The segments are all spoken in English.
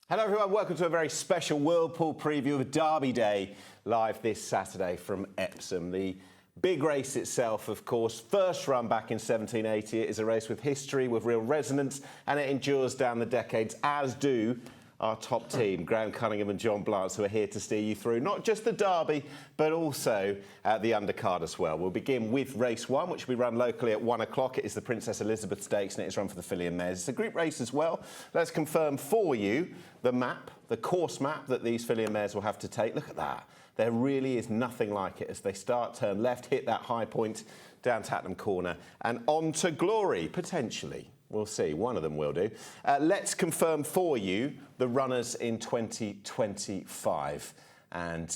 Hello everyone, welcome to a very special Whirlpool preview of Derby Day, live this Saturday from Epsom. The big race itself, of course, first run back in 1780. It is a race with history, with real resonance, and it endures down the decades, as do our top team, Graeme, Cunningham and John Blance, who are here to steer you through not just the Derby, but also the undercard as well. We'll begin with race one, which will be run locally at 1 o'clock. It is the Princess Elizabeth Stakes, and it is run for the filly and mares. It's a group race as well. Let's confirm for you the map, the course map that these filly and mares will have to take. Look at that. There really is nothing like it as they start, turn left, hit that high point down Tattenham Corner, and on to glory, potentially. We'll see. One of them will do. Let's confirm for you the runners in 2025. And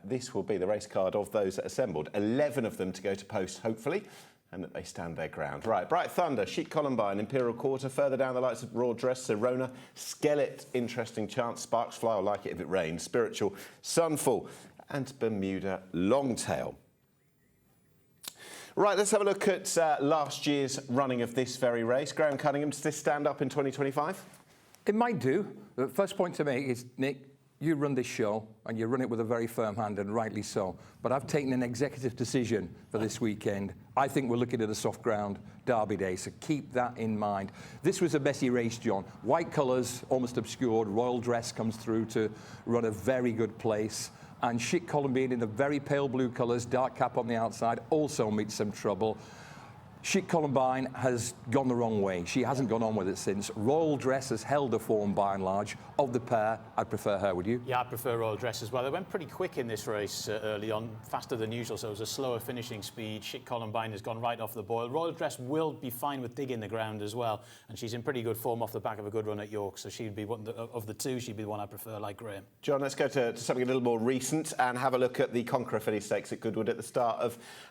this will be the race card of those that assembled. 11 of them to go to post, hopefully, and that they stand their ground. Right, Bright Thunder, Chic Columbine, Imperial Quarter, further down the lights of Royal Dress, Sirona, Skellet, Interesting Chance, Sparks Fly, I'll like it if it rains, Spiritual, Sunfall, and Bermuda Longtail. Right, let's have a look at last year's running of this very race. Graeme, Cunningham, does this stand up in 2025? It might do. The first point to make is, Nick, you run this show and you run it with a very firm hand, and rightly so. But I've taken an executive decision for this weekend. I think we're looking at a soft ground Derby Day, so keep that in mind. This was a messy race, John. White colours, almost obscured. Royal Dress comes through to run a very good place. And Chic Columbine in the very pale blue colours, dark cap on the outside, also meets some trouble. Chic Columbine has gone the wrong way. She hasn't gone on with it since. Royal Dress has held her form by and large. Of the pair, I'd prefer her, would you? Yeah, I prefer Royal Dress as well. They went pretty quick in this race early on, faster than usual, so it was a slower finishing speed. Chic Columbine has gone right off the boil. Royal Dress will be fine with digging the ground as well, and she's in pretty good form off the back of a good run at York, so she'd be one of the two, she'd be the one I prefer, like Graeme. John, let's go to something a little more recent and have a look at the Conqueror Filly Stakes at Goodwood at the start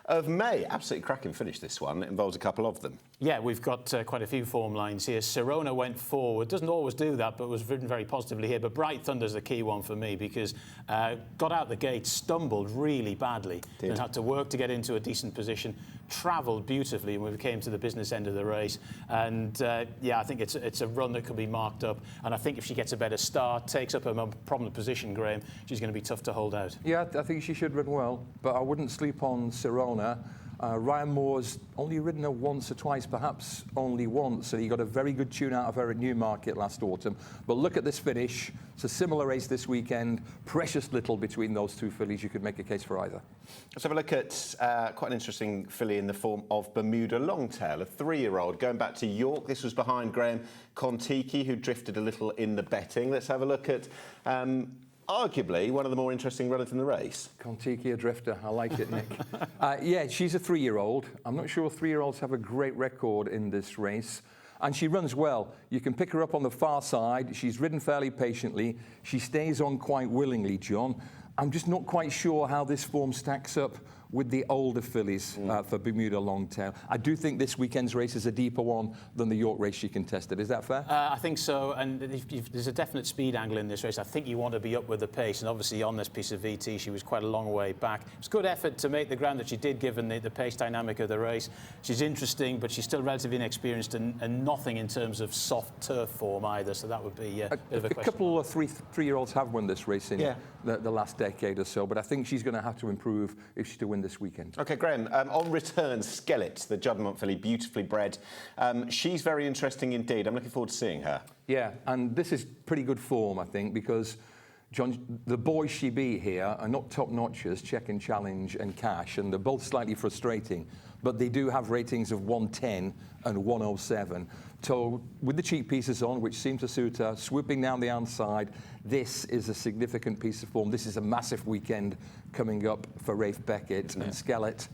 of May. Absolutely cracking finish, this one. It involves a couple of them. Yeah, we've got quite a few form lines here. Sirona went forward. Doesn't always do that, but was ridden very positively here. But Bright Thunder's the key one for me because got out the gate, stumbled really badly, and had to work to get into a decent position, travelled beautifully when we came to the business end of the race. And yeah, I think it's a run that could be marked up. And I think if she gets a better start, takes up a more prominent position, Graeme, she's going to be tough to hold out. Yeah, I think she should run well, but I wouldn't sleep on Sirona. Ryan Moore's only ridden her once or twice, perhaps only once, so he got a very good tune out of her at Newmarket last autumn. But look at this finish. It's a similar race this weekend. Precious little between those two fillies. You could make a case for either. Let's have a look at quite an interesting filly in the form of Bermuda Longtail, a 3-year-old. Going back to York, this was behind Graeme Contiki, who drifted a little in the betting. Let's have a look at arguably one of the more interesting runners in the race. Contiki, a drifter. I like it, Nick. Yeah, she's a 3-year-old. I'm not sure 3-year-olds have a great record in this race. And she runs well. You can pick her up on the far side. She's ridden fairly patiently. She stays on quite willingly, John. I'm just not quite sure how this form stacks up with the older fillies for Bermuda Longtail. I do think this weekend's race is a deeper one than the York race she contested. Is that fair? I think so, and there's a definite speed angle in this race. I think you want to be up with the pace, and obviously on this piece of VT, she was quite a long way back. It was a good effort to make the ground that she did, given the pace dynamic of the race. She's interesting, but she's still relatively inexperienced and nothing in terms of soft turf form either, so that would be a bit of a question. A couple of three-year-olds have won this race in the last decade or so, but I think she's going to have to improve if she's to win this weekend. OK, Graeme, on return, Skellet, the Juddmonte filly, beautifully bred. She's very interesting indeed. I'm looking forward to seeing her. Yeah, and this is pretty good form, I think, because, John, the boys she beat here are not top-notchers, Check and Challenge and Cash, and they're both slightly frustrating, but they do have ratings of 110 and 107. So with the cheek pieces on, which seem to suit her, swooping down the outside, this is a significant piece of form. This is a massive weekend coming up for Rafe Beckett, and Skellet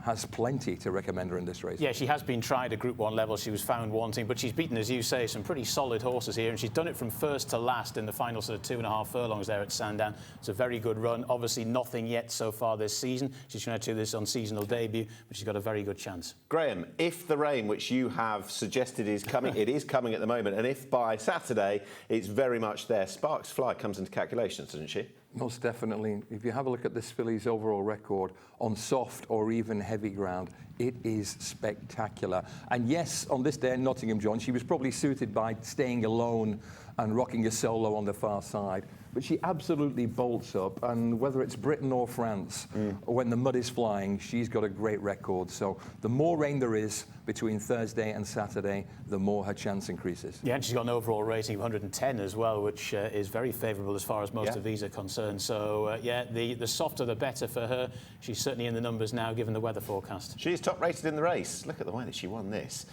has plenty to recommend her in this race. Yeah, she has been tried at Group 1 level. She was found wanting, but she's beaten, as you say, some pretty solid horses here, and she's done it from first to last in the final sort of 2.5 furlongs there at Sandown. It's a very good run. Obviously nothing yet so far this season. She's going to do this on seasonal debut, but she's got a very good chance. Graeme, if the rain, which you have suggested is coming, it is coming at the moment, and if by Saturday it's very much there, Sparks Fly comes into calculations, doesn't she? Most definitely. If you have a look at this filly's overall record on soft or even heavy ground, it is spectacular. And yes, on this day in Nottingham, John, she was probably suited by staying alone and rocking a solo on the far side. But she absolutely bolts up, and whether it's Britain or France, when the mud is flying, she's got a great record. So the more rain there is between Thursday and Saturday, the more her chance increases. Yeah, and she's got an overall rating of 110 as well, which is very favourable as far as most of these are concerned. So, yeah, the softer the better for her. She's certainly in the numbers now, given the weather forecast. She's top rated in the race. Look at the way that she won this.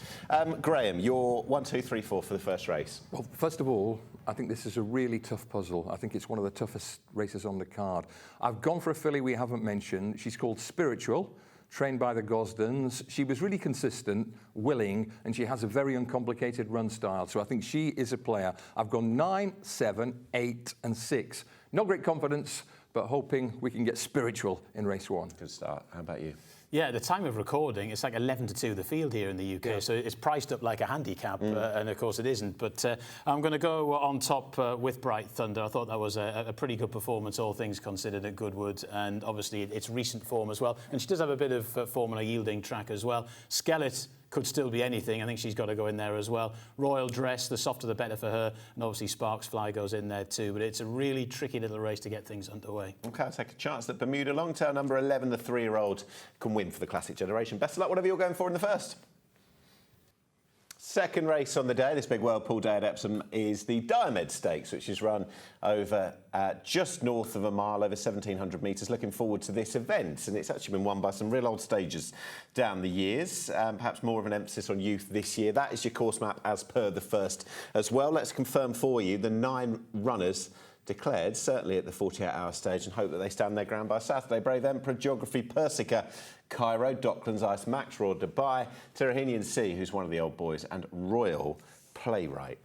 Graeme, your 1, 2, 3, 4 for the first race. Well, first of all, I think this is a really tough puzzle. I think it's one of the toughest races on the card. I've gone for a filly we haven't mentioned. She's called Spiritual, trained by the Gosdens. She was really consistent, willing, and she has a very uncomplicated run style. So I think she is a player. I've gone 9, 7, 8 and 6. Not great confidence, but hoping we can get Spiritual in race 1. Good start. How about you? Yeah, at the time of recording, it's like 11-2 the field here in the UK, so it's priced up like a handicap, and of course it isn't. But I'm going to go on top with Bright Thunder. I thought that was a pretty good performance, all things considered, at Goodwood, and obviously it's recent form as well. And she does have a bit of form on a yielding track as well. Skellet could still be anything. I think she's got to go in there as well. Royal Dress, the softer the better for her, and obviously Sparks Fly goes in there too. But it's a really tricky little race to get things underway. OK, I'll take a chance that Bermuda long-term number 11, the 3-year-old, can win for the Classic Generation. Best of luck, whatever you're going for in the first. Second race on the day, this big Whirlpool day at Epsom, is the Diomed Stakes, which is run over just north of a mile, over 1,700 metres. Looking forward to this event, and it's actually been won by some real old stagers down the years. Perhaps more of an emphasis on youth this year. That is your course map as per the first as well. Let's confirm for you the 9 runners declared, certainly at the 48-hour stage, and hope that they stand their ground by Saturday. Brave Emperor, Geography, Persica, Cairo, Docklands Ice, Max Raw, Dubai, Tyrrhenian Sea, who's one of the old boys, and Royal Playwright.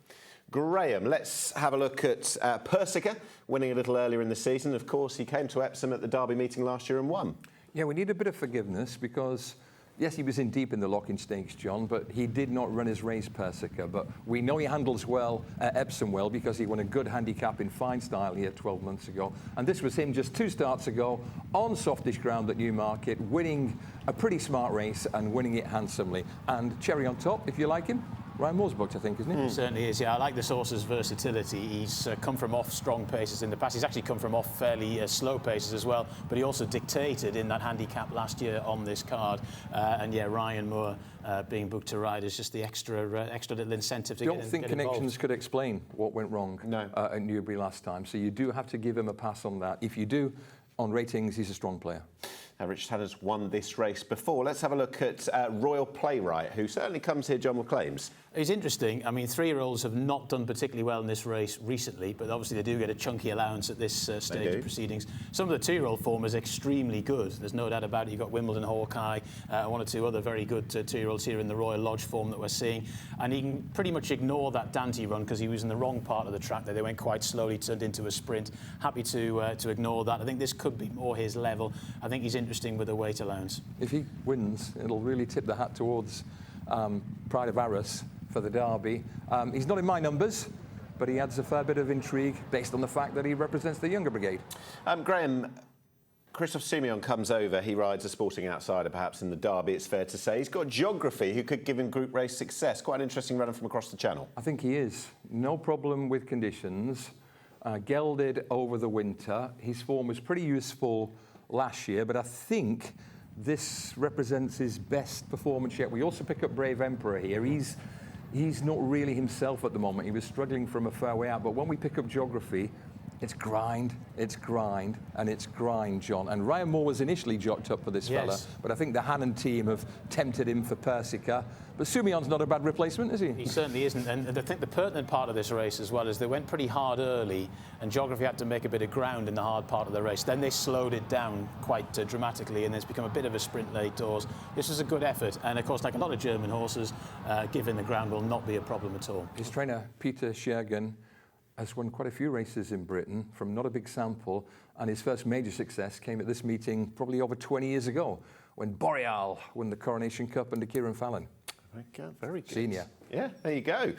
Graeme, let's have a look at Persica, winning a little earlier in the season. Of course, he came to Epsom at the Derby meeting last year and won. Yeah, we need a bit of forgiveness because, yes, he was in deep in the Locking Stakes, John, but he did not run his race, Persica. But we know he handles well Epsom well because he won a good handicap in fine style here 12 months ago. And this was him just 2 starts ago on softish ground at Newmarket, winning a pretty smart race and winning it handsomely. And cherry on top, if you like him, Ryan Moore's booked, I think, isn't he? Certainly is, yeah. I like this horse's versatility. He's come from off strong paces in the past. He's actually come from off fairly slow paces as well, but he also dictated in that handicap last year on this card. And yeah, Ryan Moore being booked to ride is just the extra little incentive to get involved. I don't think connections could explain what went wrong at Newbury last time, so you do have to give him a pass on that. If you do, on ratings, he's a strong player. Richard Haddon's won this race before. Let's have a look at Royal Playwright, who certainly comes here, John, with claims. It's interesting. I mean, 3-year-olds have not done particularly well in this race recently, but obviously they do get a chunky allowance at this stage of proceedings. Some of the 2-year-old form is extremely good. There's no doubt about it. You've got Wimbledon Hawkeye, 1 or 2 other very good 2-year-olds here in the Royal Lodge form that we're seeing. And he can pretty much ignore that Dante run because he was in the wrong part of the track there. They went quite slowly, turned into a sprint. Happy to ignore that. I think this could be more his level. I think he's interesting with a weight allowance. If he wins, it'll really tip the hat towards Pride of Arras for the Derby. He's not in my numbers, but he adds a fair bit of intrigue based on the fact that he represents the younger brigade. Graeme, Christoph Simeon comes over. He rides a sporting outsider, perhaps, in the Derby, it's fair to say. He's got Geography, who could give him group race success. Quite an interesting runner from across the channel. I think he is. No problem with conditions. Gelded over the winter. His form was pretty useful last year, but I think this represents his best performance yet. We also pick up Brave Emperor here. He's not really himself at the moment. He was struggling from a fair way out, but when we pick up Geography, it's grind, and it's grind, John. And Ryan Moore was initially jocked up for this fella, but I think the Hannon team have tempted him for Persica. But Simeon's not a bad replacement, is he? He certainly isn't. And I think the pertinent part of this race as well is they went pretty hard early, and Geography had to make a bit of ground in the hard part of the race. Then they slowed it down quite dramatically, and it's become a bit of a sprint late doors. This was a good effort, and of course, like a lot of German horses, giving the ground will not be a problem at all. His trainer, Peter Schergen, has won quite a few races in Britain from not a big sample, and his first major success came at this meeting probably over 20 years ago when Boreal won the Coronation Cup under Kieran Fallon. Very good. Senior. Yeah, there you go.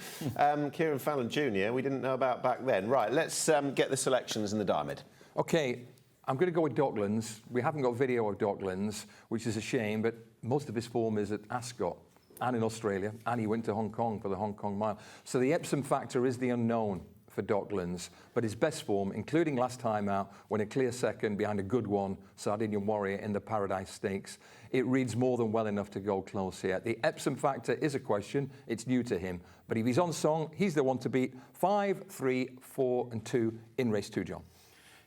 Kieran Fallon Jr., we didn't know about back then. Right, let's get the selections in the Diomed. OK, I'm going to go with Docklands. We haven't got video of Docklands, which is a shame, but most of his form is at Ascot and in Australia, and he went to Hong Kong for the Hong Kong Mile. So the Epsom factor is the unknown for Docklands, but his best form, including last time out, when a clear second behind a good one, Sardinian Warrior in the Paradise Stakes, it reads more than well enough to go close here. The Epsom factor is a question. It's new to him. But if he's on song, he's the one to beat. 5, 3, 4 and 2 in race 2, John.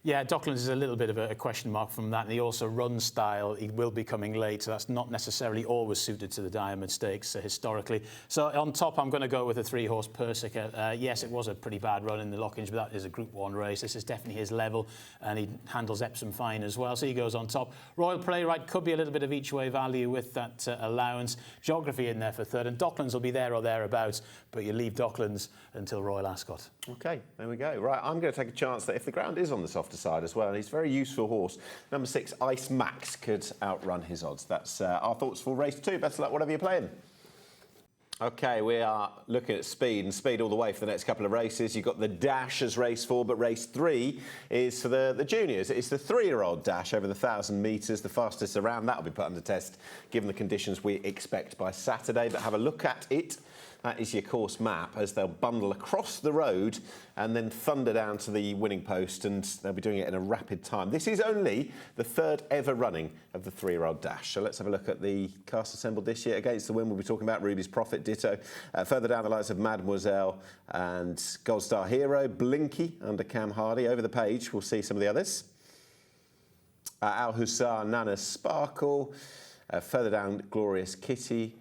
Yeah, Docklands is a little bit of a question mark from that. And he also runs style. He will be coming late, so that's not necessarily always suited to the Diamond Stakes historically. So on top, I'm going to go with a 3-horse Persica. Yes, it was a pretty bad run in the Lockinge, but that is a Group 1 race. This is definitely his level, and he handles Epsom fine as well, so he goes on top. Royal Playwright could be a little bit of each way value with that allowance. Geography in there for third, and Docklands will be there or thereabouts, but you leave Docklands until Royal Ascot. OK, there we go. Right, I'm going to take a chance that if the ground is on the softer side as well, and he's a very useful horse, number 6, Ice Max, could outrun his odds. That's our thoughts for race 2. Best of luck, whatever you're playing. OK, we are looking at speed, and speed all the way for the next couple of races. You've got the Dash as race 4, but race 3 is for the juniors. It's the 3-year-old Dash over the 1,000 metres, the fastest around. That'll be put under test given the conditions we expect by Saturday. But have a look at it. That is your course map as they'll bundle across the road and then thunder down to the winning post, and they'll be doing it in a rapid time. This is only the 3rd ever running of the 3-year-old Dash. So let's have a look at the cast assembled this year. Against the Wind, we'll be talking about Ruby's Prophet, ditto. Further down, the likes of Mademoiselle and Gold Star Hero, Blinky under Cam Hardy. Over the page, we'll see some of the others. Al Hussar, Nana Sparkle. Further down, Glorious Kitty.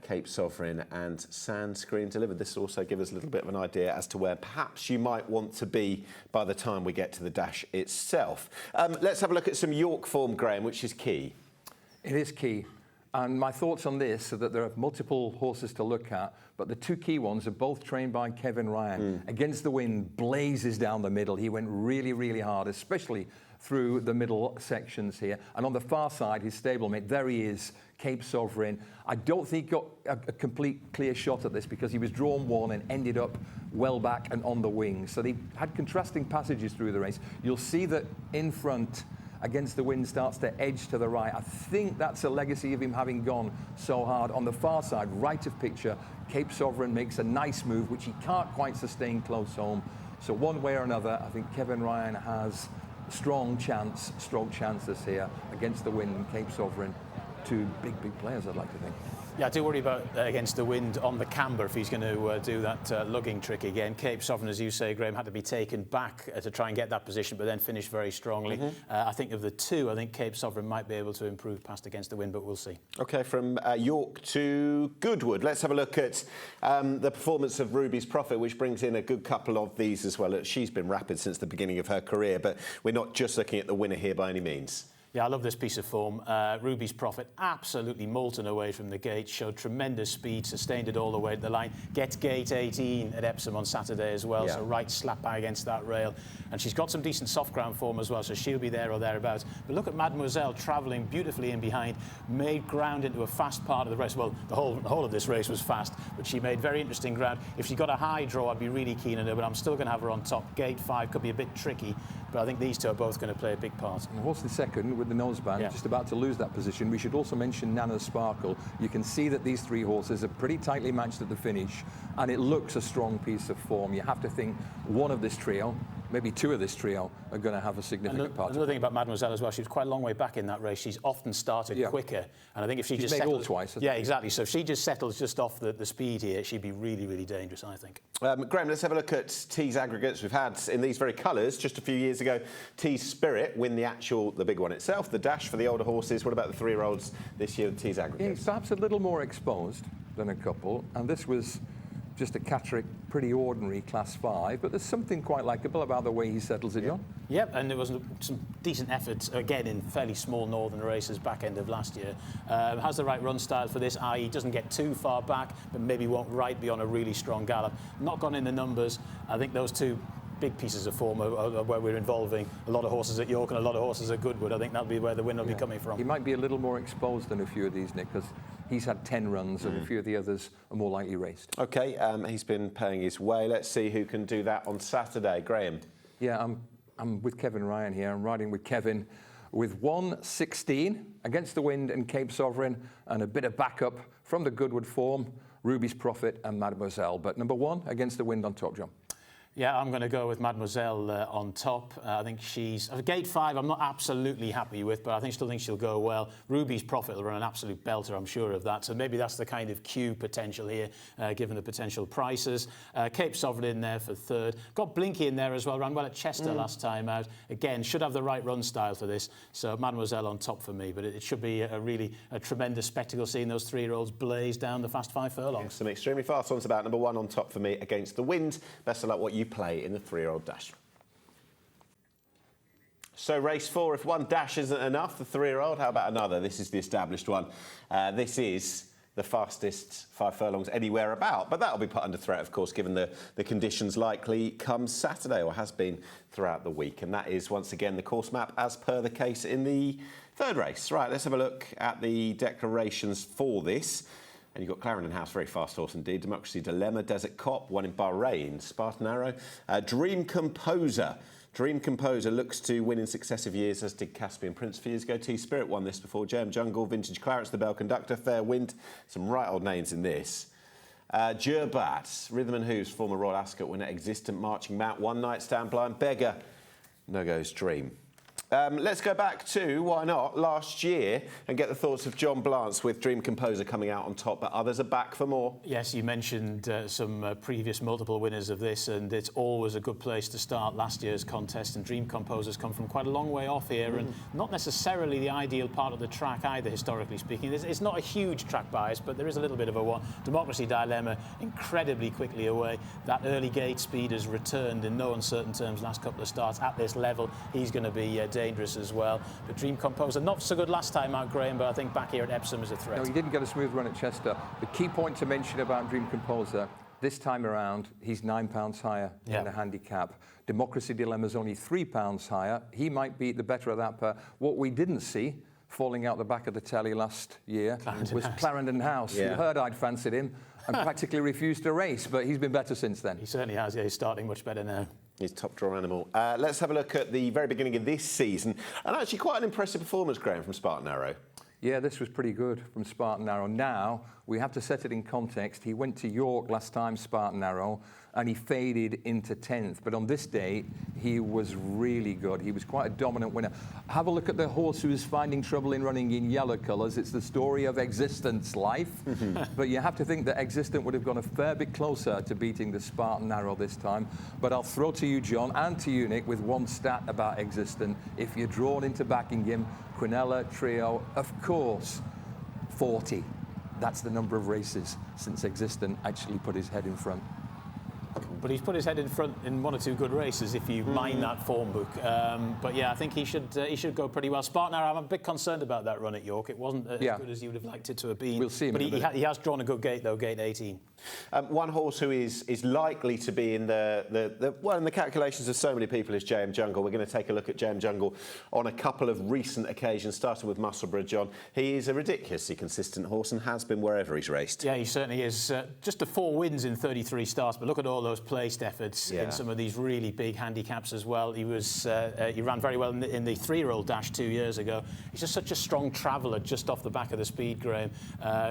Cape Sovereign and Sandscreen Delivered. This will also give us a little bit of an idea as to where perhaps you might want to be by the time we get to the Dash itself. Let's have a look at some York form, Graeme, which is key. It is key. And my thoughts on this are that there are multiple horses to look at, but the 2 key ones are both trained by Kevin Ryan. Against the Wind blazes down the middle. He went really, really hard, especially through the middle sections here. And on the far side, his stablemate, there he is, Cape Sovereign. I don't think he got a complete clear shot at this because he was drawn 1 and ended up well back and on the wing. So they had contrasting passages through the race. You'll see that in front, Against the Wind starts to edge to the right. I think that's a legacy of him having gone so hard. On the far side, right of picture, Cape Sovereign makes a nice move, which he can't quite sustain close home. So one way or another, I think Kevin Ryan has strong chances here. Against the Wind and Cape Sovereign. 2 big players, I'd like to think. Yeah, I do worry about Against the Wind on the camber if he's going to do that lugging trick again. Cape Sovereign, as you say, Graeme, had to be taken back to try and get that position, but then finished very strongly. I think of the 2, I think Cape Sovereign might be able to improve past Against the Wind, but we'll see. OK, from York to Goodwood. Let's have a look at the performance of Ruby's Prophet, which brings in a good couple of these as well. She's been rapid since the beginning of her career, but we're not just looking at the winner here by any means. Yeah, I love this piece of form. Ruby's Prophet absolutely molten away from the gate, showed tremendous speed, sustained it all the way to the line. Gets gate 18 at Epsom on Saturday as well, so right slap bang against that rail. And she's got some decent soft ground form as well, so she'll be there or thereabouts. But look at Mademoiselle travelling beautifully in behind, made ground into a fast part of the race. Well, the whole of this race was fast, but she made very interesting ground. If she got a high draw, I'd be really keen on her, but I'm still going to have her on top. Gate 5 could be a bit tricky, but I think these 2 are both going to play a big part. And horse the second with the noseband, just about to lose that position. We should also mention Nana Sparkle. You can see that these 3 horses are pretty tightly matched at the finish, and it looks a strong piece of form. You have to think one of this trio, maybe 2 of this trio, are going to have a significant part. Another thing about Mademoiselle as well, she was quite a long way back in that race. She's often started quicker, and I think if she's just made settles, all twice. Yeah, exactly. So if she just settles just off the speed here, she'd be really, really dangerous, I think. Graeme, let's have a look at T's aggregates. We've had in these very colours just a few years ago. T's Spirit win the big one itself. The Dash for the older horses. What about the 3-year-olds this year? T's aggregates. He's perhaps a little more exposed than a couple, and this was just a Catterick, pretty ordinary Class 5, but there's something quite likeable about the way he settles it, John. Yep, and there was some decent efforts, again, in fairly small northern races back end of last year. Has the right run style for this, i.e. doesn't get too far back, but maybe won't be on a really strong gallop. Not gone in the numbers. I think those 2 big pieces of form where we're involving a lot of horses at York and a lot of horses at Goodwood. I think that'll be where the win will be coming from. He might be a little more exposed than a few of these, Nick, because he's had 10 runs and a few of the others are more lightly raced. OK, he's been paying his way. Let's see who can do that on Saturday. Graeme? Yeah, I'm with Kevin Ryan here. I'm riding with Kevin with 1:16 Against the Wind and Cape Sovereign, and a bit of backup from the Goodwood form, Ruby's Prophet and Mademoiselle. But number 1 Against the Wind on top, John. Yeah, I'm going to go with Mademoiselle on top. I think she's... Gate 5, I'm not absolutely happy with, but I still think she'll go well. Ruby's Profit will run an absolute belter, I'm sure of that. So maybe that's the kind of Q potential here, given the potential prices. Cape Sovereign in there for third. Got Blinky in there as well, ran well at Chester last time out. Again, should have the right run style for this. So Mademoiselle on top for me, but it should be a tremendous spectacle seeing those 3-year-olds blaze down the fast 5 furlongs. Yes, some extremely fast ones about number 1 on top for me against the wind. Best of luck what you play in the 3-year-old dash. So race 4, if one dash isn't enough, the 3-year-old, how about another? This is the established one. This is the fastest 5 furlongs anywhere about, but that'll be put under threat, of course, given the conditions likely come Saturday, or has been throughout the week. And that is, once again, the course map as per the case in the 3rd race. Right, let's have a look at the declarations for this. And you've got Clarendon House, very fast horse indeed. Democracy Dilemma, Desert Cop, one in Bahrain. Spartan Arrow, Dream Composer. Dream Composer looks to win in successive years, as did Caspian Prince 4 years ago. T-Spirit won this before. JM Jungle, Vintage Clarets, The Bell Conductor, Fair Wind. Some right old names in this. Djerbat, Rhythm and Hooves, former Royal Ascot winner, Existent, Marching Mount, One Night Stand, Blind Beggar, No Goes Dream. Let's go back to, why not, last year and get the thoughts of John Blance with Dream Composer coming out on top, but others are back for more. Yes, you mentioned some previous multiple winners of this, and it's always a good place to start last year's contest, and Dream Composer's come from quite a long way off here, and not necessarily the ideal part of the track either, historically speaking. It's not a huge track bias, but there is a little bit of a one. Democracy Dilemma incredibly quickly away. That early gate speed has returned in no uncertain terms last couple of starts. At this level, he's going to be dangerous as well. But Dream Composer, not so good last time out, Graeme, but I think back here at Epsom is a threat. No, he didn't get a smooth run at Chester. The key point to mention about Dream Composer, this time around, he's £9 higher in the handicap. Democracy Dilemma's only £3 higher. He might be the better of that pair. What we didn't see falling out the back of the telly last year was Clarendon House. You heard I'd fancied him and practically refused to race, but he's been better since then. He certainly has. Yeah, he's starting much better now. He's top draw animal. Let's have a look at the very beginning of this season, and actually quite an impressive performance, Graeme, from Spartan Arrow. Yeah, this was pretty good from Spartan Arrow. Now, we have to set it in context. He went to York last time, Spartan Arrow, and he faded into 10th. But on this day, he was really good. He was quite a dominant winner. Have a look at the horse who is finding trouble in running in yellow colours. It's the story of Existence Life. But you have to think that Existent would have gone a fair bit closer to beating the Spartan Arrow this time. But I'll throw to you, John, and to you, Nick, with one stat about Existent. If you're drawn into backing him, Quinella, Trio, of course, 40. That's the number of races since Existent actually put his head in front. But he's put his head in front in 1 or 2 good races, if you mind that form book. But yeah, I think he should go pretty well. Spartan Arrow, I'm a bit concerned about that run at York. It wasn't as good as you would have liked it to have been. We'll see him. But he has drawn a good gate, though, gate 18. One horse who is likely to be in in the calculations of so many people is JM Jungle. We're going to take a look at JM Jungle on a couple of recent occasions, starting with Musselburgh John. He is a ridiculously consistent horse and has been wherever he's raced. Yeah, he certainly is. Just the 4 wins in 33 starts, but look at all those placed efforts in some of these really big handicaps as well. He ran very well in the 3-year-old dash 2 years ago. He's just such a strong traveller just off the back of the speed, Graeme.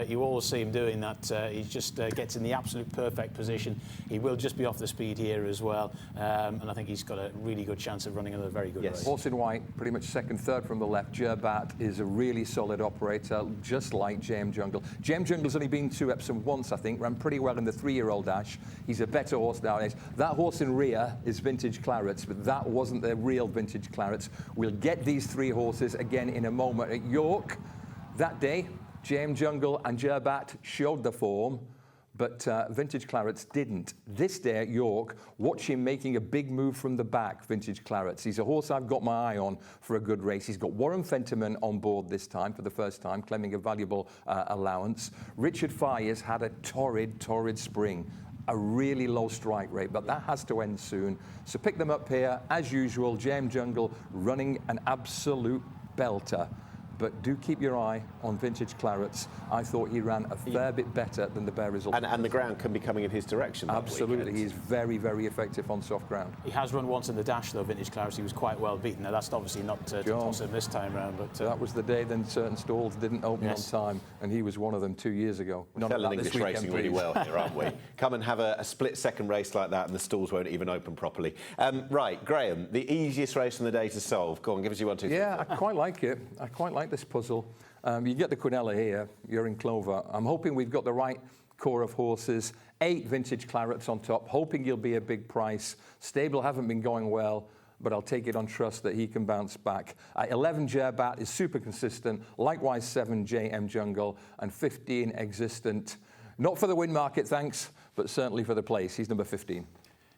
You always see him doing that. He just gets in the absolute perfect position. He will just be off the speed here as well. And I think he's got a really good chance of running another very good race. Horse in white, pretty much second, third from the left. Djerbat is a really solid operator, just like JM Jungle. JM Jungle's only been to Epsom once, I think, ran pretty well in the 3-year-old dash. He's a better horse nowadays. That horse in rear is Vintage Clarets, but that wasn't the real Vintage Clarets. We'll get these 3 horses again in a moment at York. That day, JM Jungle and Djerbat showed the form, but Vintage Clarets didn't. This day at York, watch him making a big move from the back, Vintage Clarets. He's a horse I've got my eye on for a good race. He's got Warren Fentiman on board this time for the first time, claiming a valuable allowance. Richard Fires had a torrid spring. A really low strike rate, but that has to end soon. So pick them up here, as usual. JM Jungle running an absolute belter. But do keep your eye on Vintage Clarets. I thought he ran a fair bit better than the bare result. And the ground can be coming in his direction. Absolutely, he is very, very effective on soft ground. He has run once in the dash, though, Vintage Clarets. He was quite well beaten. Now, that's obviously not to toss him this time round. But that was the day then certain stalls didn't open on time, and he was one of them 2 years ago. We're selling English racing really well here, aren't we? Come and have a split-second race like that, and the stalls won't even open properly. Right, Graeme, the easiest race on the day to solve. Go on, give us your 1, 2, 3. Yeah, I quite like it. I quite like this puzzle. You get the Quinella here, you're in clover. I'm hoping we've got the right core of horses, 8 Vintage Clarets on top, hoping he'll be a big price. Stable haven't been going well, but I'll take it on trust that he can bounce back. 11 Gerbat is super consistent, likewise 7 JM Jungle, and 15 Existent. Not for the win market, thanks, but certainly for the place. He's number 15.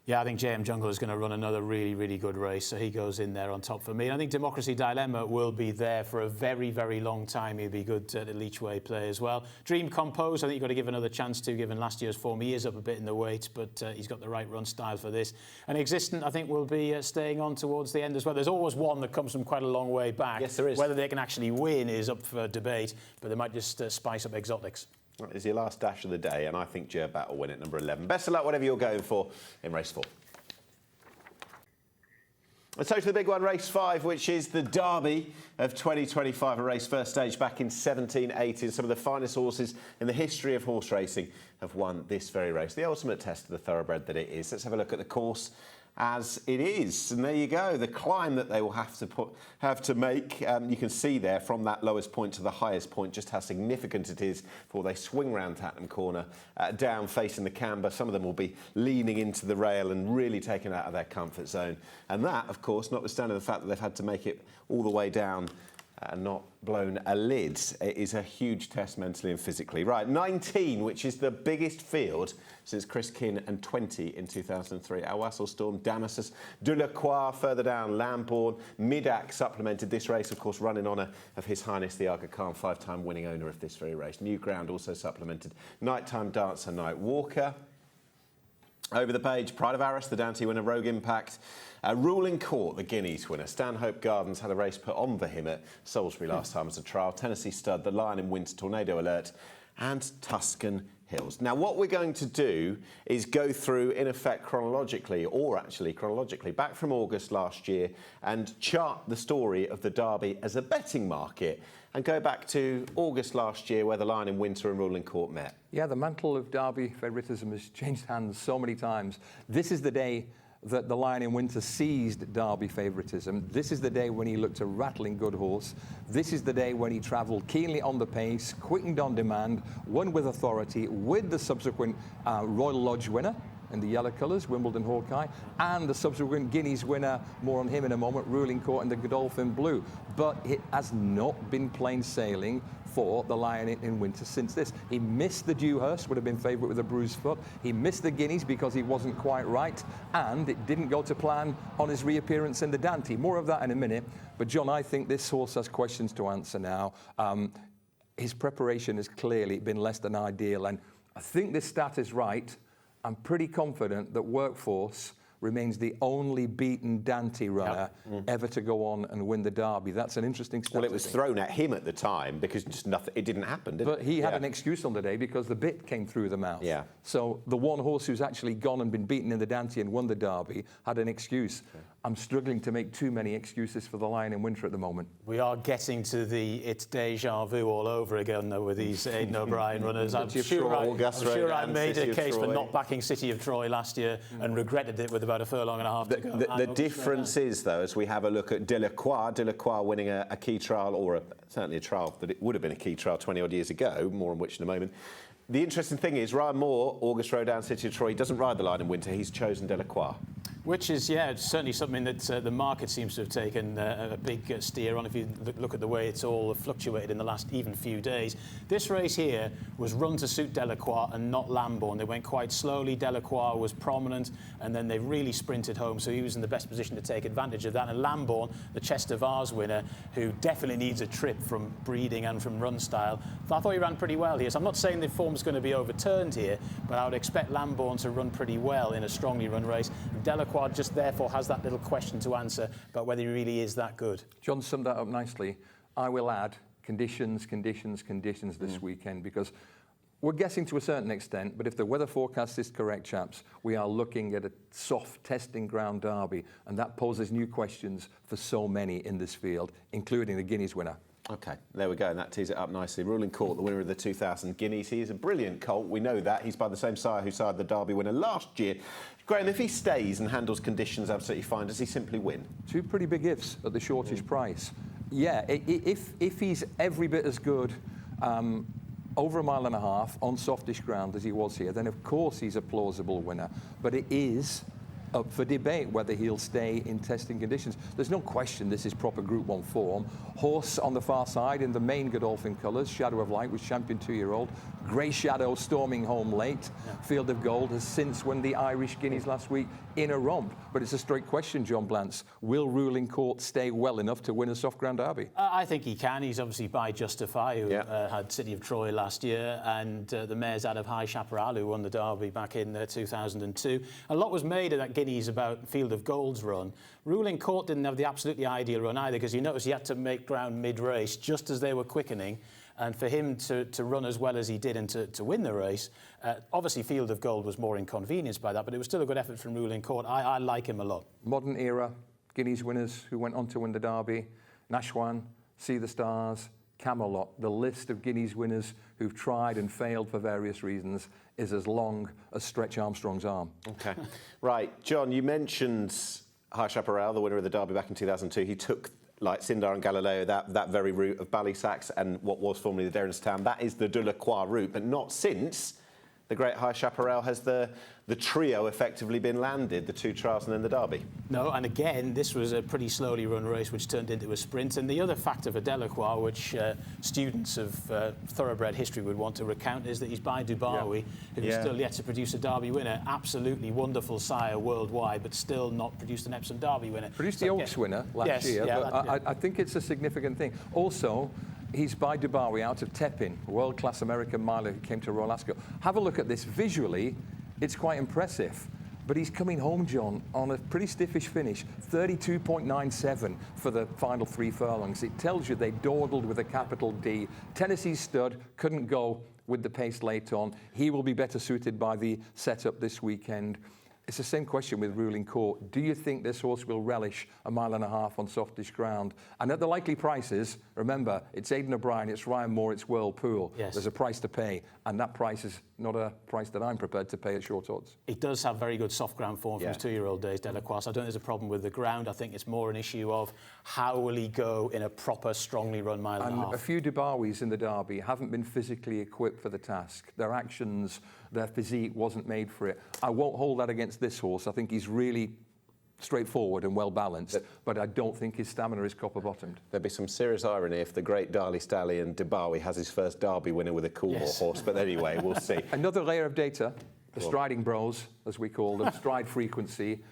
Yeah, I think JM Jungle is going to run another really, really good race, so he goes in there on top for me. And I think Democracy Dilemma will be there for a very, very long time. He'll be good at the each way play as well. Dream Compose, I think you've got to give another chance to, given last year's form. He is up a bit in the weight, but he's got the right run style for this. And Existent, I think, will be staying on towards the end as well. There's always one that comes from quite a long way back. Yes, there is. Whether they can actually win is up for debate, but they might just spice up exotics. That is your last dash of the day, and I think Gerbat will win at number 11. Best of luck, whatever you're going for in race 4. Let's go to the big one, race 5, which is the Derby of 2025, a race first stage back in 1780. Some of the finest horses in the history of horse racing have won this very race, the ultimate test of the thoroughbred that it is. Let's have a look at the course as it is, and there you go, the climb that they will have to make. You can see there from that lowest point to the highest point just how significant it is before they swing round Tatnam Corner, down facing the camber. Some of them will be leaning into the rail and really taken out of their comfort zone, and that, of course, notwithstanding the fact that they've had to make it all the way down and not blown a lid. It is a huge test mentally and physically. Right, 19, which is the biggest field since Chris Kinn, and 20 in 2003. Our Wassel Storm, Damasus, De La Croix further down, Lambourne, Midak supplemented this race, of course, running honour of His Highness the Aga Khan, 5-time winning owner of this very race. New Ground also supplemented Nighttime Dancer, Night Walker. Over the page, Pride of Arras, the Dante winner, Rogue Impact. Ruling Court, the Guineas winner. Stanhope Gardens had a race put on for him at Salisbury last time as a trial. Tennessee Stud, the Lion in Winter, Tornado Alert, and Tuscan Hills. Now, what we're going to do is go through, in effect, chronologically, back from August last year, and chart the story of the Derby as a betting market, and go back to August last year where the Lion in Winter and Ruling Court met. Yeah, the mantle of Derby favouritism has changed hands so many times. This is the day that the Lion in Winter seized Derby favouritism. This is the day when he looked a rattling good horse. This is the day when he travelled keenly on the pace, quickened on demand, won with authority, with the subsequent Royal Lodge winner in the yellow colours, Wimbledon Hawkeye, and the subsequent Guineas winner, more on him in a moment, Ruling Court in the Godolphin Blue. But it has not been plain sailing for the Lion in Winter since this. He missed the Dewhurst, would have been favourite with a bruised foot. He missed the Guineas because he wasn't quite right, and it didn't go to plan on his reappearance in the Dante. More of that in a minute. But John, I think this horse has questions to answer now. His preparation has clearly been less than ideal, and I think this stat is right. I'm pretty confident that Workforce remains the only beaten Dante runner ever to go on and win the Derby. That's an interesting stat. Well, it was thrown at him at the time because just nothing, it didn't happen, did it? But he had an excuse on the day because the bit came through the mouth. Yeah. So the one horse who's actually gone and been beaten in the Dante and won the Derby had an excuse. Okay. I'm struggling to make too many excuses for the Lion in Winter at the moment. We are getting to the it's deja vu all over again, though, with these Aidan O'Brien runners. I'm sure I made a case for not backing City of Troy last year and regretted it with about a furlong and a half to go. The difference is, though, as we have a look at De La Croix winning a key trial, or certainly a trial that it would have been a key trial 20-odd years ago, more on which in a moment. The interesting thing is, Ryan Moore, August Rodan, City of Troy, he doesn't ride the Lion in Winter, he's chosen De La Croix. Which is, certainly something that the market seems to have taken a big steer on, if you look at the way it's all fluctuated in the last even few days. This race here was run to suit Delacroix and not Lambourne. They went quite slowly. Delacroix was prominent, and then they really sprinted home, so he was in the best position to take advantage of that. And Lambourne, the Chester Vase winner, who definitely needs a trip from breeding and from run style, I thought he ran pretty well here. So I'm not saying the form's going to be overturned here, but I would expect Lambourne to run pretty well in a strongly run race. Delacroix just therefore has that little question to answer about whether he really is that good. John summed that up nicely. I will add, conditions this weekend, because we're guessing to a certain extent, but if the weather forecast is correct, chaps, we are looking at a soft testing ground derby, and that poses new questions for so many in this field, including the Guineas winner. OK, there we go, and that tees it up nicely. Ruling Court, the winner of the 2000 Guineas. He is a brilliant colt, we know that. He's by the same sire who sired the Derby winner last year. Graeme, if he stays and handles conditions absolutely fine, does he simply win? Two pretty big ifs at the shortish price. Yeah, if he's every bit as good over 1.5 miles on softish ground as he was here, then of course he's a plausible winner. But it is up for debate whether he'll stay in testing conditions. There's no question this is proper Group 1 form. Horse on the far side in the main Godolphin colours. Shadow of Light was champion 2-year-old. Grey Shadow storming home late. Yeah. Field of Gold has since won the Irish Guineas last week in a romp. But it's a straight question, John Blance. Will Ruling Court stay well enough to win a soft ground derby? I think he can. He's obviously by Justify, who had City of Troy last year, and the mares out of High Chaparral, who won the derby back in 2002. A lot was made of that Guineas about Field of Gold's run. Ruling Court didn't have the absolutely ideal run either, because you notice he had to make ground mid-race just as they were quickening. And for him to run as well as he did and to win the race, obviously Field of Gold was more inconvenienced by that, but it was still a good effort from Ruling Court. I like him a lot. Modern era Guineas winners who went on to win the Derby: Nashwan, See the Stars, Camelot. The list of Guineas winners who've tried and failed for various reasons is as long as Stretch Armstrong's arm. OK. Right, John, you mentioned High Chaparral, the winner of the Derby back in 2002. He took, like Sindar and Galileo, that very route of Ballysacks and what was formerly the Derrinstown. That is the de la Croix route, but not since the Great High Chaparral has the trio effectively been landed, the 2 trials and then the Derby. No, and again, this was a pretty slowly run race which turned into a sprint. And the other factor for Delacroix, which students of thoroughbred history would want to recount, is that he's by Dubawi, who's still yet to produce a Derby winner. Absolutely wonderful sire worldwide, but still not produced an Epsom Derby winner. Produced the Oaks winner last year, but I think it's a significant thing. Also, he's by Dubawi out of Tepin, world-class American miler who came to Royal Ascot. Have a look at this. Visually, it's quite impressive. But he's coming home, John, on a pretty stiffish finish, 32.97 for the final 3 furlongs. It tells you they dawdled with a capital D. Tennessee Stud couldn't go with the pace late on. He will be better suited by the setup this weekend. It's the same question with Ruling Court. Do you think this horse will relish 1.5 miles on softish ground? And at the likely prices, remember, it's Aidan O'Brien, it's Ryan Moore, it's Whirlpool. Yes. There's a price to pay, and that price is not a price that I'm prepared to pay at short odds. It does have very good soft ground form from his 2-year-old days, Delacroix. So I don't think there's a problem with the ground. I think it's more an issue of how will he go in a proper, strongly run 1.5 miles. And a few Dubawis in the Derby haven't been physically equipped for the task. Their actions, their physique wasn't made for it. I won't hold that against this horse. I think he's really straightforward and well balanced, but I don't think his stamina is copper bottomed. There'd be some serious irony if the great Darley Stallion Dubawi has his first Derby winner with a cool horse, but anyway, we'll see. Another layer of data, the striding bros, as we call them, stride frequency,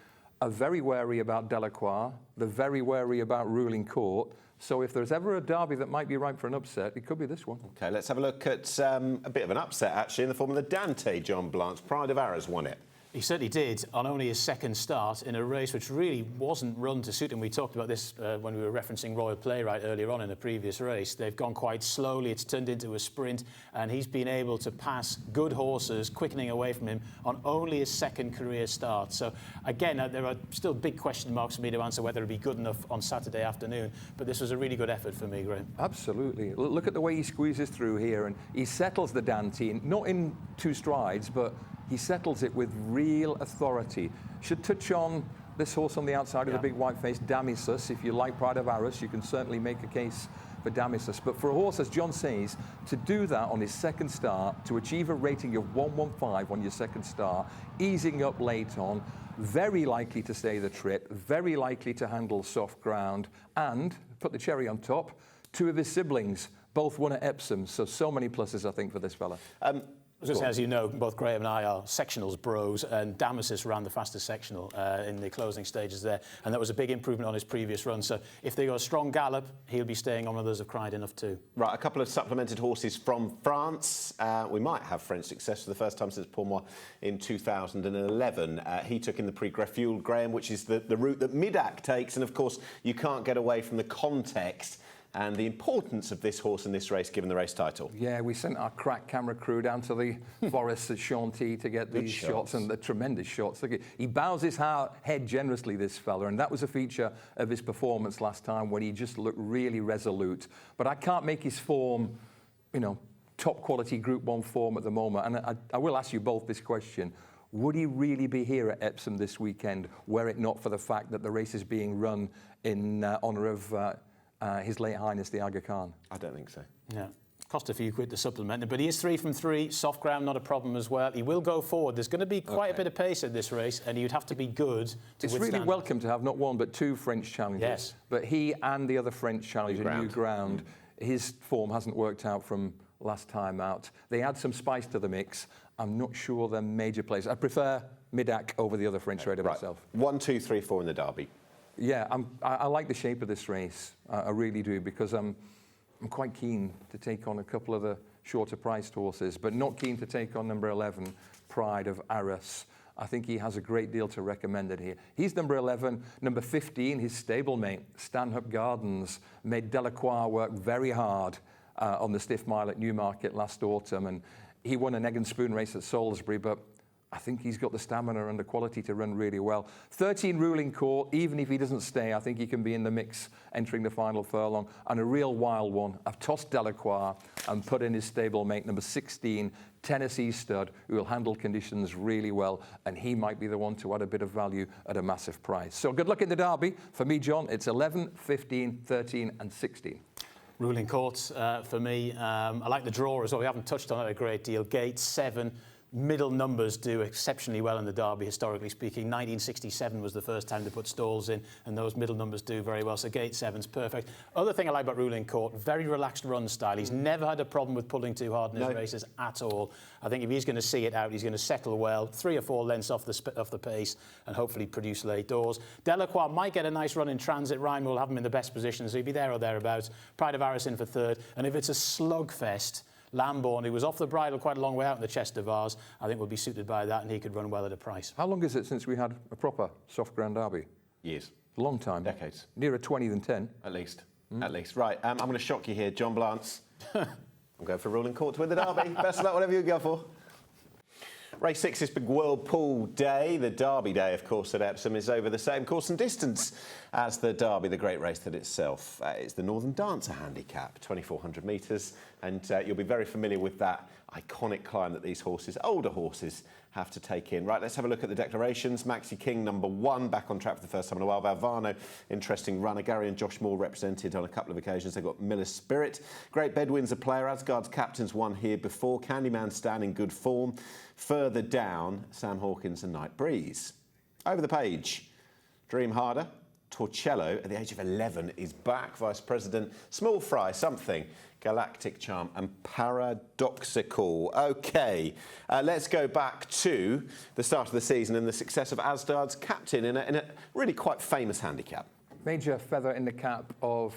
are very wary about Delacroix, they're very wary about Ruling Court. So if there's ever a derby that might be ripe for an upset, it could be this one. OK, let's have a look at a bit of an upset, actually, in the form of the Dante, John Blance. Pride of Arras won it. He certainly did, on only his second start in a race which really wasn't run to suit him. We talked about this when we were referencing Royal Playwright earlier on in a previous race. They've gone quite slowly, it's turned into a sprint, and he's been able to pass good horses, quickening away from him, on only his second career start. So, again, there are still big question marks for me to answer whether it'll be good enough on Saturday afternoon, but this was a really good effort for me, Graeme. Absolutely. Look at the way he squeezes through here, and he settles the Dante, not in 2 strides, but he settles it with real authority. Should touch on this horse on the outside of the big white face, Damisus. If you like Pride of Arras, you can certainly make a case for Damisus. But for a horse, as John says, to do that on his second start, to achieve a rating of 115 on your second start, easing up late on, very likely to stay the trip, very likely to handle soft ground, and, put the cherry on top, 2 of his siblings both won at Epsom. So many pluses, I think, for this fella. Just as you know, both Graeme and I are sectionals bros, and Damasus ran the fastest sectional in the closing stages there, and that was a big improvement on his previous run. So if they go a strong gallop, he'll be staying on. Others have cried enough too. Right, a couple of supplemented horses from France. We might have French success for the first time since Pourmois in 2011. He took in the Prix Greffiul, Graeme, which is the route that Midak takes, and of course you can't get away from the context and the importance of this horse in this race, given the race title. Yeah, we sent our crack camera crew down to the forest at Chantilly to get these shots, and the tremendous shots. Look, he bows his head generously, this fella, and that was a feature of his performance last time when he just looked really resolute. But I can't make his form, top quality Group 1 form at the moment. And I will ask you both this question. Would he really be here at Epsom this weekend were it not for the fact that the race is being run in honour of His Late Highness the Aga Khan? I don't think so. No. Cost a few quid to supplement it, but he is 3 from 3, soft ground, not a problem as well. He will go forward. There's going to be quite a bit of pace in this race, and you'd have to be good to It's withstand really welcome to have not one but 2 French challengers. Yes. But he and the other French challenger, New Ground, his form hasn't worked out from last time out. They add some spice to the mix. I'm not sure they're major players. I prefer Midak over the other French rider myself. 1, 2, 3, 4 in the Derby. Yeah, I like the shape of this race. I really do, because I'm quite keen to take on a couple of the shorter priced horses, but not keen to take on number 11, Pride of Arras. I think he has a great deal to recommend it here. He's number 11. Number 15, his stablemate, Stanhope Gardens, made Delacroix work very hard on the stiff mile at Newmarket last autumn, and he won an egg and spoon race at Salisbury, but I think he's got the stamina and the quality to run really well. 13 Ruling Court, even if he doesn't stay, I think he can be in the mix entering the final furlong. And a real wild one, I've tossed Delacroix and put in his stablemate, number 16, Tennessee Stud, who will handle conditions really well, and he might be the one to add a bit of value at a massive price. So good luck in the Derby. For me, John, it's 11, 15, 13 and 16. Ruling Court for me. I like the draw as well. We haven't touched on it a great deal. Gate 7. Middle numbers do exceptionally well in the Derby, historically speaking. 1967 was the first time they put stalls in, and those middle numbers do very well. So Gate 7's perfect. Other thing I like about Ruling Court, very relaxed run style. He's never had a problem with pulling too hard in his races at all. I think if he's going to see it out, he's going to settle well, 3 or 4 lengths off the pace, and hopefully produce late doors. Delacroix might get a nice run in transit. Ryan will have him in the best position, so he'll be there or thereabouts. Pride of Arras in for 3rd, and if it's a slugfest, Lambourne, who was off the bridle quite a long way out in the Chester Vase, I think would be suited by that, and he could run well at a price. How long is it since we had a proper soft ground Derby? Years. A long time. Decades. Nearer 20 than 10. At least. At least. Right, I'm going to shock you here. John Blance. I'm going for Ruling Court to win the Derby. Best of luck, whatever you go for. Race 6 is Big Whirlpool Day. The Derby Day, of course, at Epsom is over the same course and distance as the Derby, the great race that itself. It's the Northern Dancer handicap, 2,400 metres, and you'll be very familiar with that iconic climb that these horses, older horses, have to take in. Right, let's have a look at the declarations. Maxi King, number 1, back on track for the first time in a while. Valvano, interesting runner. Gary and Josh Moore represented on a couple of occasions. They've got Miller's Spirit. Great Bedouin's a player. Asgard's captain's won here before. Candyman Stan in good form. Further down, Sam Hawkins and Night Breeze. Over the page, Dream Harder. Torcello, at the age of 11, is back. Vice President, Small Fry, Something, Galactic Charm and Paradoxical. OK, let's go back to the start of the season and the success of Asgard's captain in a really quite famous handicap. Major feather in the cap of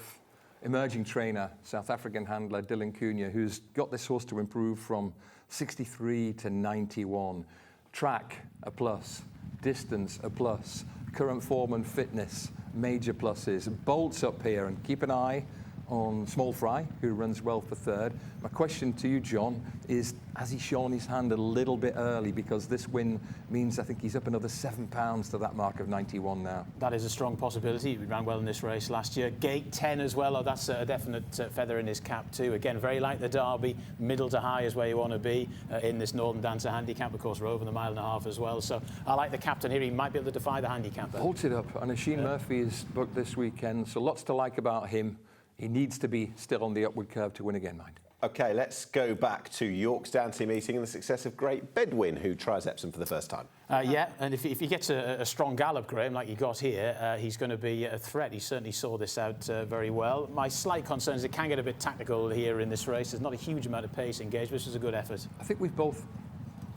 emerging trainer, South African handler Dylan Cunha, who's got this horse to improve from 63 to 91. Track, a plus. Distance, a plus. Current form and fitness, major pluses. Bolts up here, and keep an eye on Small Fry, who runs well for 3rd. My question to you, John, is has he shown his hand a little bit early? Because this win means I think he's up another £7 to that mark of 91 now. That is a strong possibility. He ran well in this race last year. Gate 10 as well. Oh, that's a definite feather in his cap too. Again, very like the Derby. Middle to high is where you want to be in this Northern Dancer handicap. Of course, we're over the 1.5 miles as well. So I like the captain here. He might be able to defy the handicap. Bolted up. And Asheen Murphy is booked this weekend. So lots to like about him. He needs to be still on the upward curve to win again, mind. OK, let's go back to York's Dante meeting and the success of Great Bedouin, who tries Epsom for the first time. Yeah, and if he gets a strong gallop, Graeme, like he got here, he's going to be a threat. He certainly saw this out very well. My slight concern is it can get a bit tactical here in this race. There's not a huge amount of pace engaged, which is a good effort. I think we've both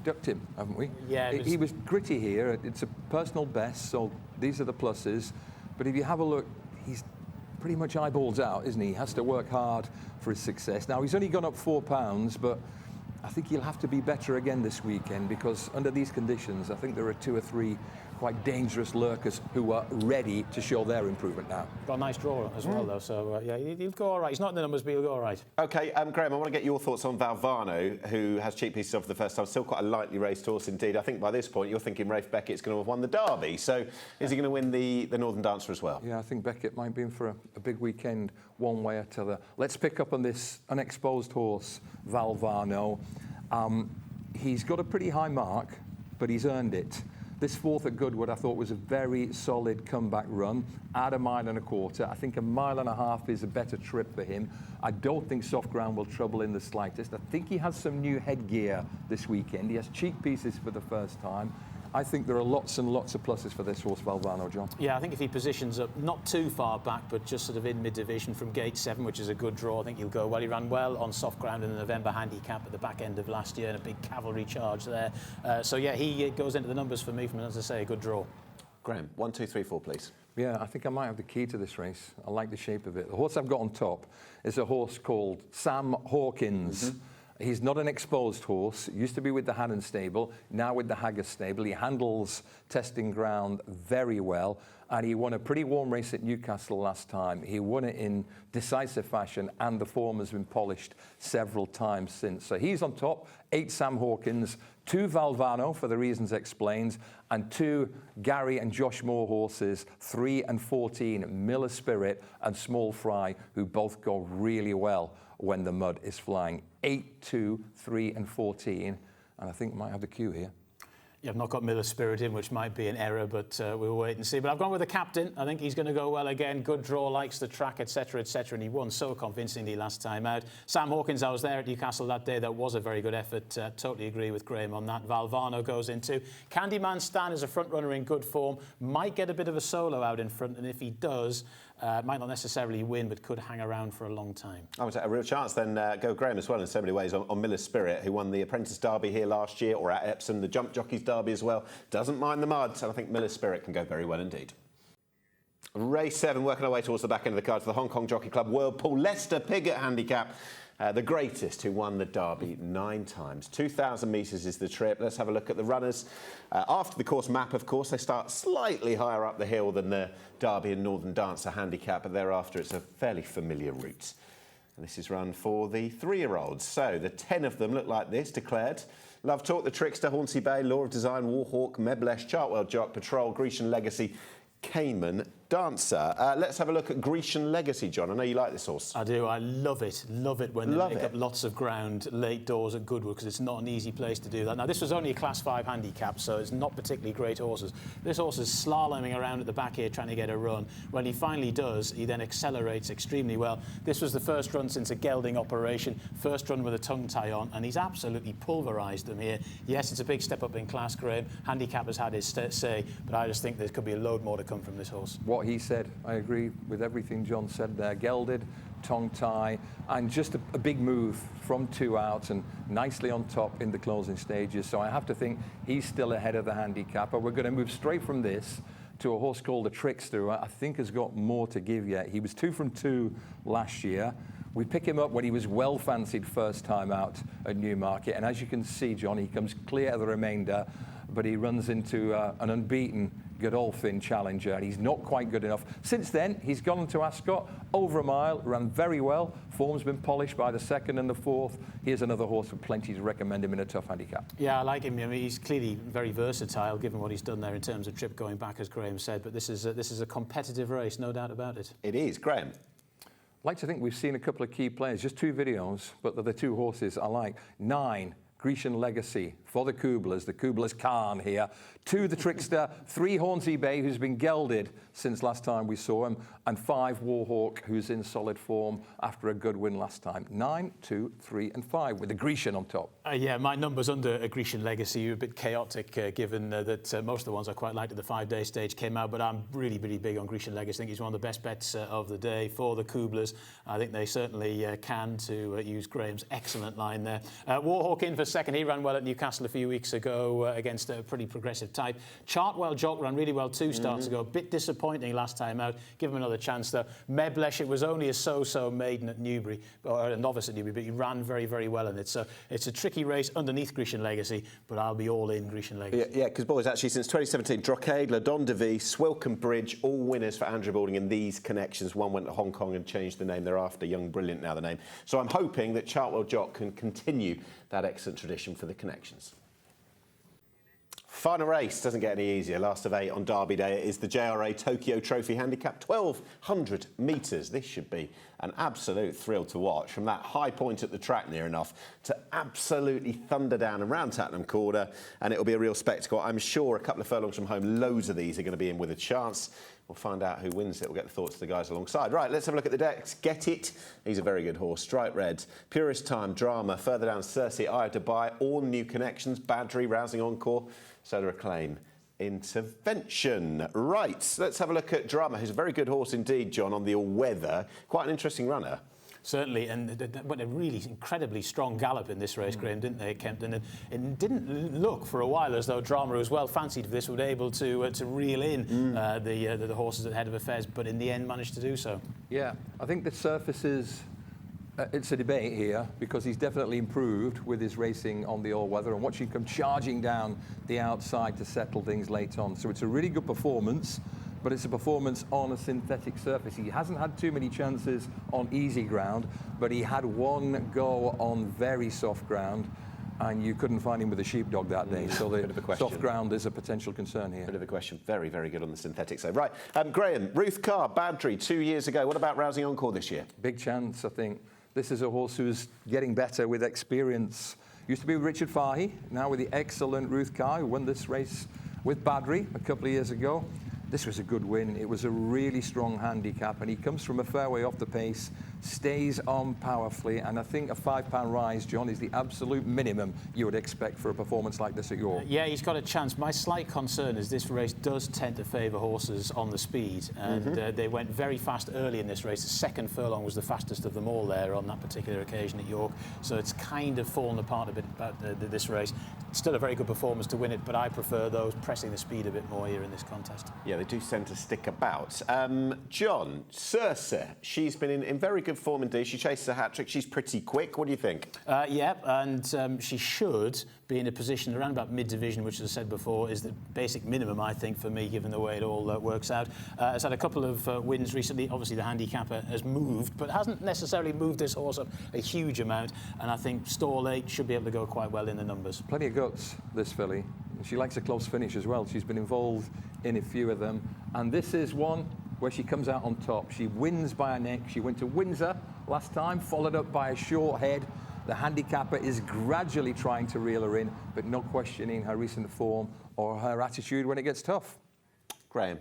ducked him, haven't we? Yeah. He was gritty here. It's a personal best, so these are the pluses. But if you have a look, he's pretty much eyeballs out, isn't he? He has to work hard for his success. Now, he's only gone up £4, but I think he'll have to be better again this weekend, because under these conditions, I think there are 2 or 3 quite dangerous lurkers who are ready to show their improvement now. Got a nice draw as well, though, so yeah, he'll go all right. He's not in the numbers, but he'll go all right. OK, Graeme, I want to get your thoughts on Valvano, who has cheek pieces off for the first time. Still quite a lightly raced horse indeed. I think by this point you're thinking Rafe Beckett's going to have won the Derby. So is he going to win the Northern Dancer as well? Yeah, I think Beckett might be in for a big weekend one way or t'other. Let's pick up on this unexposed horse, Valvano. He's got a pretty high mark, but he's earned it. This fourth at Goodwood, I thought, was a very solid comeback run at 1.25 miles. I think 1.5 miles is a better trip for him. I don't think soft ground will trouble in the slightest. I think he has some new headgear this weekend. He has cheek pieces for the first time. I think there are lots and lots of pluses for this horse, Valvano, John. Yeah, I think if he positions up not too far back, but just sort of in mid-division from gate 7, which is a good draw, I think he'll go well. He ran well on soft ground in the November handicap at the back end of last year, and a big cavalry charge there. So yeah, he goes into the numbers for me from, as I say, a good draw. Graeme, 1, 2, 3, 4, please. Yeah, I think I might have the key to this race. I like the shape of it. The horse I've got on top is a horse called Sam Hawkins. He's not an exposed horse. Used to be with the Hannon stable, now with the Haggis stable. He handles testing ground very well, and he won a pretty warm race at Newcastle last time. He won it in decisive fashion, and the form has been polished several times since. So he's on top. 8 Sam Hawkins, 2 Valvano for the reasons explained, and 2 Gary and Josh Moore horses, 3 and 14 Miller Spirit and Small Fry, who both go really well when the mud is flying. 8, 2, 3 and 14, and I think I might have the cue here. Yeah, I've not got Miller Spirit in, which might be an error, but we'll wait and see. But I've gone with the captain. I think he's going to go well again. Good draw, likes the track, etc., and he won so convincingly last time out. Sam Hawkins, I was there at Newcastle that day. That was a very good effort. Totally agree with Graeme on that. Valvano goes into. Candyman Stan is a front runner in good form. Might get a bit of a solo out in front, and if he does, might not necessarily win, but could hang around for a long time. I would take a real chance then, go Graeme as well in so many ways on Miller Spirit, who won the Apprentice Derby here last year, or at Epsom, the Jump Jockeys Derby as well. Doesn't mind the mud, and I think Miller Spirit can go very well indeed. Race 7, working our way towards the back end of the card for the Hong Kong Jockey Club Whirlpool Leicester Piggott handicap. The greatest who won the Derby 9 times. 2,000 metres is the trip. Let's have a look at the runners. After the course map, of course, they start slightly higher up the hill than the Derby and Northern Dancer handicap, but thereafter it's a fairly familiar route. And this is run for the 3-year-olds. So the 10 of them look like this, declared. Love Talk, The Trickster, Hornsey Bay, Law of Design, Warhawk, Meblesh, Chartwell Jock, Patrol, Grecian Legacy, Cayman Dancer. Let's have a look at Grecian Legacy, John. I know you like this horse. I do. I love it. Love it when they make up lots of ground late doors at Goodwood, because it's not an easy place to do that. Now, this was only a Class 5 handicap, so it's not particularly great horses. This horse is slaloming around at the back here trying to get a run. When he finally does, he then accelerates extremely well. This was the first run since a gelding operation, first run with a tongue tie on, and he's absolutely pulverised them here. Yes, it's a big step up in class, Graeme. Handicap has had his say, but I just think there could be a load more to come from this horse. What he said, I agree with everything John said there. Gelded, tongue tie, and just a big move from 2 out and nicely on top in the closing stages. So I have to think he's still ahead of the handicapper. We're going to move straight from this to a horse called the Trickster, who I think has got more to give yet. He was 2 from 2 last year. We pick him up when he was well fancied first time out at Newmarket, and as you can see, John, he comes clear of the remainder, but he runs into an unbeaten Godolphin challenger, and he's not quite good enough. Since then, he's gone to Ascot, over a mile, ran very well. Form's been polished by the 2nd and the 4th. Here's another horse with plenty to recommend him in a tough handicap. Yeah, I like him. I mean, he's clearly very versatile, given what he's done there in terms of trip going back, as Graeme said. But this is a competitive race, no doubt about it. It is. Graeme. I'd like to think we've seen a couple of key players, just 2 videos, but they're the 2 horses I like. 9, Grecian Legacy for the Kublers Khan here. 2, the Trickster. 3, Hornsey Bay, who's been gelded since last time we saw him. And 5, Warhawk, who's in solid form after a good win last time. 9, 2, 3 and 5 with the Grecian on top. Yeah, my numbers under a Grecian Legacy are a bit chaotic, given that most of the ones I quite liked at the 5-day stage came out, but I'm really, really big on Grecian Legacy. I think he's one of the best bets of the day for the Kublers. I think they certainly can, to use Graeme's excellent line there. Warhawk in for second. He ran well at Newcastle a few weeks ago against a pretty progressive type. Chartwell Jock ran really well 2 starts ago. A bit disappointing last time out. Give him another chance, though. Meblesh, it was only a so-so maiden at Newbury, or a novice at Newbury, but he ran very, very well in it. So it's a tricky race underneath Grecian Legacy, but I'll be all in Grecian Legacy. Yeah, because, boys, actually, since 2017, Drogheda, Le Don de Vie, Swilcan Bridge, all winners for Andrew Balding in these connections. One went to Hong Kong and changed the name thereafter. Young Brilliant now the name. So I'm hoping that Chartwell Jock can continue that excellent tradition for the connections. Final race doesn't get any easier. Last of 8 on Derby Day. It is the JRA Tokyo Trophy Handicap, 1,200 metres. This should be an absolute thrill to watch. From that high point at the track near enough to absolutely thunder down and round Tattenham Corner, and it'll be a real spectacle. I'm sure a couple of furlongs from home, loads of these are going to be in with a chance. We'll find out who wins it. We'll get the thoughts of the guys alongside. Right, let's have a look at the decks. Get It. He's a very good horse. Stripe Red. Purest Time. Drama. Further down, Circe. Eye of Dubai. All new connections. Badgery. Rousing Encore. Soda Acclaim. Intervention. Right, let's have a look at Drama, who's a very good horse indeed, John, on the all-weather. Quite an interesting runner. Certainly, and they went a really incredibly strong gallop in this race, Graeme, didn't they, at Kempton? And it didn't look for a while as though Drama, was well fancied for this, would be able to reel in the horses at the head of affairs, but in the end managed to do so. Yeah, I think the surface is... it's a debate here because he's definitely improved with his racing on the all-weather and watching him come charging down the outside to settle things late on. So it's a really good performance, but it's a performance on a synthetic surface. He hasn't had too many chances on easy ground, but he had one go on very soft ground, and you couldn't find him with a sheepdog that day. So the soft ground is a potential concern here. Bit of a question. Very, very good on the synthetic side. Right, Graeme, Ruth Carr, Badgery, 2 years ago. What about Rousing Encore this year? Big chance, I think. This is a horse who's getting better with experience. Used to be with Richard Fahey, now with the excellent Ruth Carr, who won this race with Badgery a couple of years ago. This was a good win. It was a really strong handicap, and he comes from a fair way off the pace, stays on powerfully, and I think a £5 rise, John, is the absolute minimum you would expect for a performance like this at York. Yeah, he's got a chance. My slight concern is this race does tend to favour horses on the speed, and they went very fast early in this race. The second furlong was the fastest of them all there on that particular occasion at York, so it's kind of fallen apart a bit about this race. Still a very good performance to win it, but I prefer those pressing the speed a bit more here in this contest. Yeah, they do tend to stick about. John, Circe, she's been in very good form indeed. She chases a hat-trick. She's pretty quick. What do you think? Yeah, and she should be in a position around about mid-division, which, as I said before, is the basic minimum, I think, for me, given the way it all works out. Has had a couple of wins recently. Obviously, the handicapper has moved, but hasn't necessarily moved this horse up a huge amount, and I think stall 8 should be able to go quite well in the numbers. Plenty of guts, this filly. She likes a close finish as well. She's been involved in a few of them, and this is one where she comes out on top. She wins by a neck. She went to Windsor last time, followed up by a short head. The handicapper is gradually trying to reel her in, but not questioning her recent form or her attitude when it gets tough. Graeme,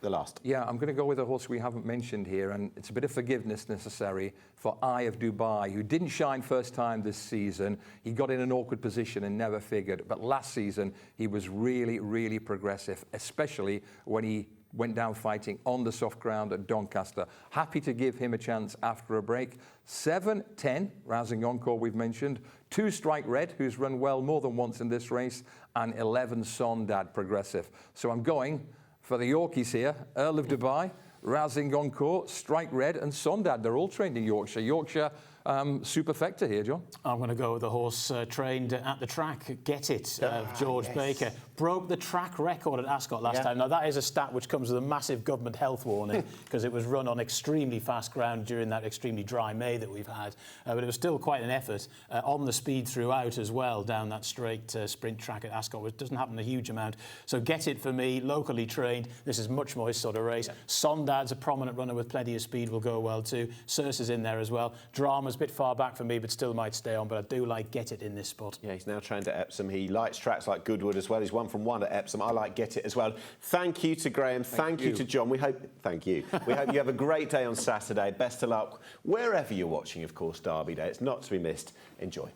the last. Yeah, I'm going to go with a horse we haven't mentioned here, and it's a bit of forgiveness necessary for Eye of Dubai, who didn't shine first time this season. He got in an awkward position and never figured, but last season he was really, really progressive, especially when he went down fighting on the soft ground at Doncaster. Happy to give him a chance after a break. 7-10, Rousing Encore we've mentioned. 2 Strike Red, who's run well more than once in this race, and 11 Sondad progressive. So I'm going for the Yorkies here. Earl of Dubai, Rousing Encore, Strike Red, and Sondad. They're all trained in Yorkshire. Yorkshire superfecta here, John. I'm going to go with the horse trained at the track. Get It, George Baker. Broke the track record at Ascot last time. Now, that is a stat which comes with a massive government health warning because it was run on extremely fast ground during that extremely dry May that we've had. But it was still quite an effort on the speed throughout as well, down that straight sprint track at Ascot, which doesn't happen a huge amount. So Get It for me, locally trained. This is much more his sort of race. Sondad's a prominent runner with plenty of speed, will go well too. Circe is in there as well. Drama's a bit far back for me, but still might stay on. But I do like Get It in this spot. Yeah, he's now trained at Epsom. He likes tracks like Goodwood as well. He's 1 from 1 at Epsom. I like Get It as well. Thank you to Graeme. Thank you to John. We hope you have a great day on Saturday. Best of luck wherever you're watching, of course, Derby Day. It's not to be missed. Enjoy.